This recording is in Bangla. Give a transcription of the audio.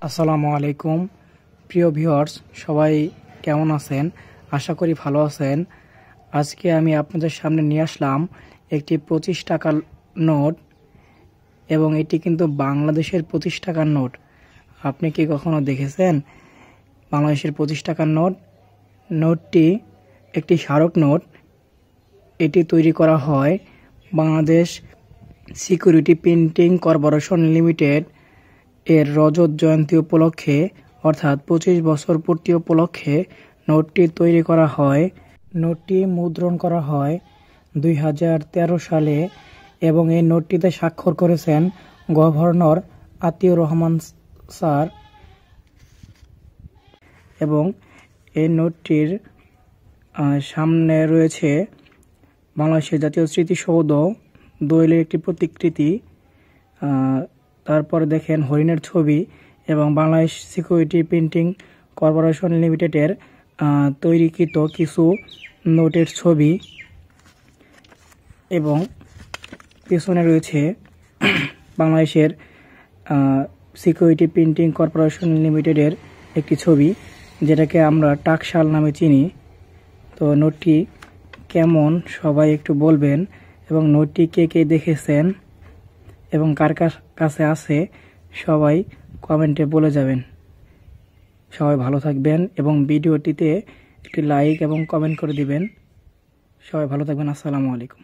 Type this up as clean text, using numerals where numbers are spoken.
আসসালামু আলাইকুম প্রিয় ভিউয়ার্স, সবাই কেমন আছেন? আশা করি ভালো আছেন। আজকে আমি আপনাদের সামনে নিয়ে আসলাম একটি 25 টাকার নোট, এবং এটি কিন্তু বাংলাদেশের 25 টাকার নোট। আপনি কি কখনো দেখেছেন বাংলাদেশের 25 টাকার নোট? নোটটি একটি স্মারক নোট। এটি তৈরি করা হয় Bangladesh security printing corporation limited এর রজত জয়ন্তী উপলক্ষে, অর্থাৎ 25 বছর পূর্তি উপলক্ষে নোটটি তৈরি করা হয়। নোটটি মুদ্রণ করা হয় 2013 সালে, এবং এই নোটটিতে স্বাক্ষর করেছেন গভর্নর আতিউর রহমান স্যার। এবং এই নোটটির সামনে রয়েছে বাংলাদেশের জাতীয় স্মৃতিসৌধ, দোয়েলের একটি প্রতিকৃতি, তারপরে দেখেন হরিণের ছবি, এবং বাংলাদেশ সিকিউরিটি প্রিন্টিং কর্পোরেশন লিমিটেডের তৈরিকৃত কিছু নোটের ছবি, এবং পেছনে রয়েছে বাংলাদেশের সিকিউরিটি প্রিন্টিং কর্পোরেশন লিমিটেডের একটি ছবি, যেটাকে আমরা টাকশাল নামে চিনি। তো নোটটি কেমন সবাই একটু বলবেন, এবং নোটটি কে কে দেখেছেন এবং কার কাছে আছে সবাই কমেন্টে বলে যাবেন। সবাই ভালো থাকবেন, এবং ভিডিওটিতে একটি লাইক এবং কমেন্ট করে দিবেন। সবাই ভালো থাকবেন। আসসালামু আলাইকুম।